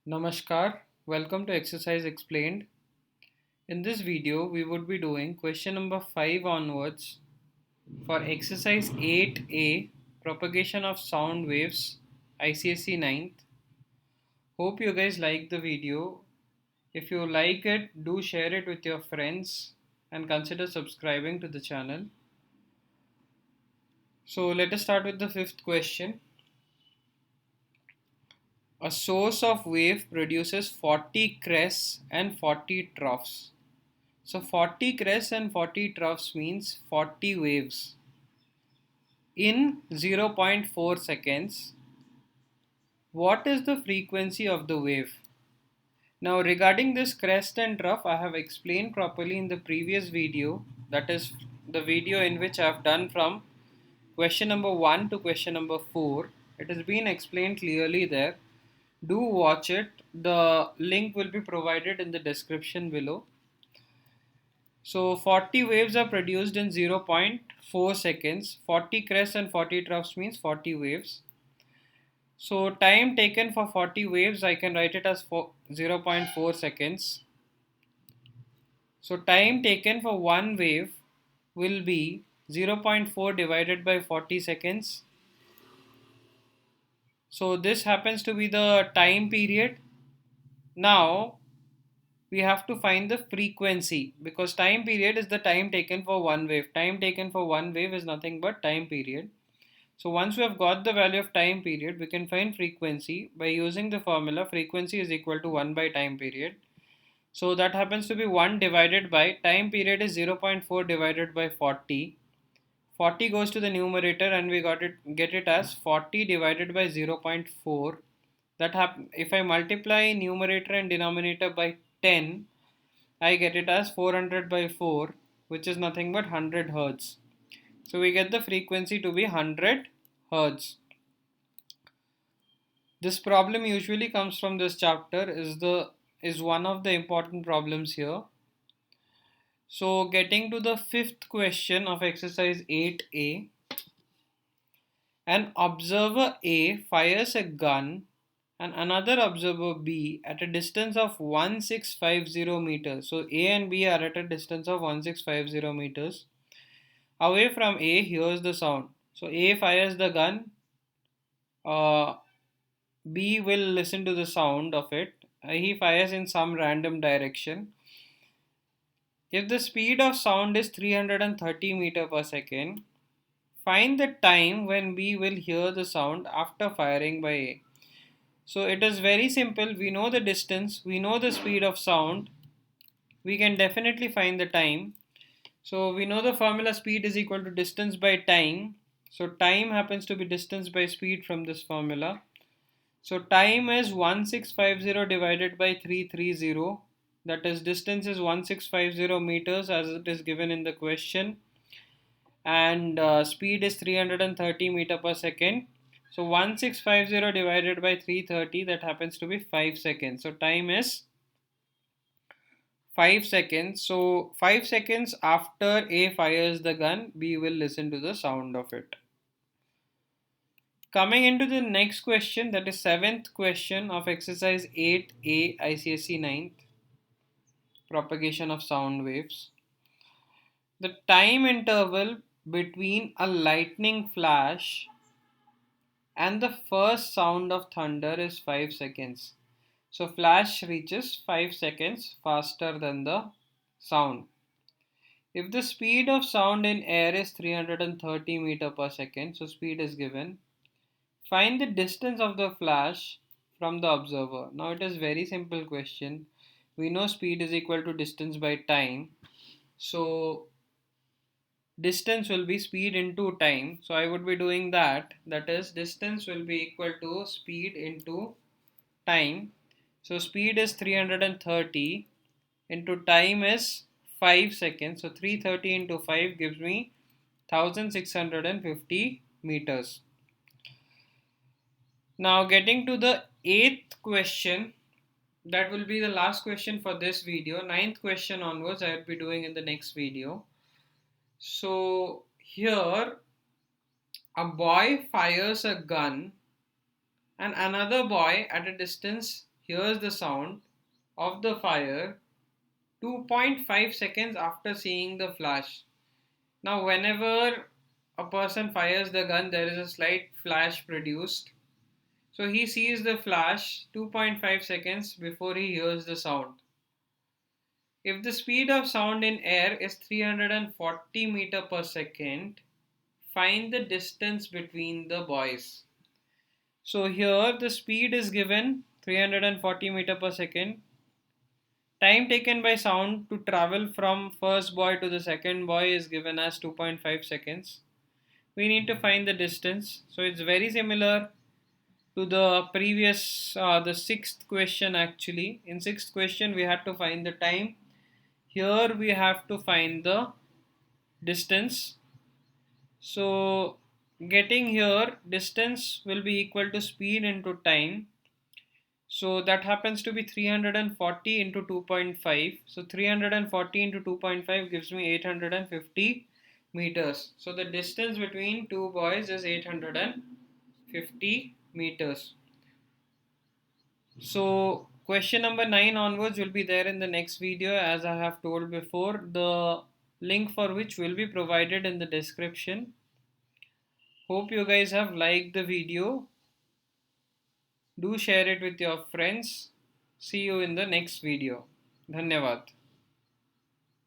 Namaskar, welcome to Exercise Explained. In this video, we would be doing question number 5 onwards for exercise 8A, propagation of sound waves, ICSE 9th. Hope you guys like the video. If you like it, do share it with your friends and consider subscribing to the channel. So let us start with the fifth question. A source of wave produces 40 crests and 40 troughs. So 40 crests and 40 troughs means 40 waves in 0.4 seconds. What is the frequency of the wave? Now regarding this crest and trough, I have explained properly in the previous video, that is the video in which I have done from question number 1 to question number 4. It has been explained clearly there. Do watch it. The link will be provided in the description below. So 40 waves are produced in 0.4 seconds. 40 crests and 40 troughs means 40 waves. So time taken for 40 waves, I can write it as 0.4 seconds. So time taken for one wave will be 0.4 divided by 40 seconds. So this happens to be the time period. Now we have to find the frequency, because time period is the time taken for one wave. Time taken for one wave is nothing but time period. So once we have got the value of time period, we can find frequency by using the formula frequency is equal to 1 by time period. So that happens to be 1 divided by time period is 0.4 divided by 40. 40 goes to the numerator and we get it as 40 divided by 0.4. If I multiply numerator and denominator by 10, I get it as 400 by 4, which is nothing but 100 Hertz. So we get the frequency to be 100 Hertz. This problem usually comes from this chapter, is one of the important problems here. So getting to the fifth question of exercise 8A, an observer A fires a gun and another observer B at a distance of 1650 meters. So A and B are at a distance of 1650 meters. Away from A hears the sound. So A fires the gun, B will listen to the sound of it. He fires in some random direction. If the speed of sound is 330 meter per second, find the time when B will hear the sound after firing by A. So it is very simple. We know the distance, we know the speed of sound, we can definitely find the time. So we know the formula speed is equal to distance by time. So time happens to be distance by speed from this formula. So time is 1650 divided by 330. That is, distance is 1650 meters as it is given in the question. And speed is 330 meter per second. So 1650 divided by 330, that happens to be 5 seconds. So time is 5 seconds. So 5 seconds after A fires the gun, B will listen to the sound of it. Coming into the next question, that is seventh question of exercise 8A ICSE 9th, propagation of sound waves. The time interval between a lightning flash and the first sound of thunder is 5 seconds. So flash reaches 5 seconds faster than the sound. If the speed of sound in air is 330 meter per second, so speed is given. Find the distance of the flash from the observer. Now it is very simple question. We know speed is equal to distance by time. So distance will be speed into time. So I would be doing that. That is, distance will be equal to speed into time. So speed is 330 into time is 5 seconds. So 330 into 5 gives me 1650 meters. Now getting to the eighth question, that will be the last question for this video. Ninth question onwards I will be doing in the next video. So here a boy fires a gun and another boy at a distance hears the sound of the fire 2.5 seconds after seeing the flash. Now, whenever a person fires the gun, there is a slight flash produced. So he sees the flash 2.5 seconds before he hears the sound. If the speed of sound in air is 340 meter per second, find the distance between the boys. So here the speed is given 340 meter per second. Time taken by sound to travel from first boy to the second boy is given as 2.5 seconds. We need to find the distance. So it's very similar to the previous, the sixth question actually. In sixth question we had to find the time. Here we have to find the distance. So getting here, distance will be equal to speed into time. So that happens to be 340 into 2.5. So 340 into 2.5 gives me 850 meters. So the distance between two boys is 850 meters. So question number 9 onwards will be there in the next video, as I have told before, the link for which will be provided in the description. Hope you guys have liked the video. Do share it with your friends. See you in the next video. Dhanyavad.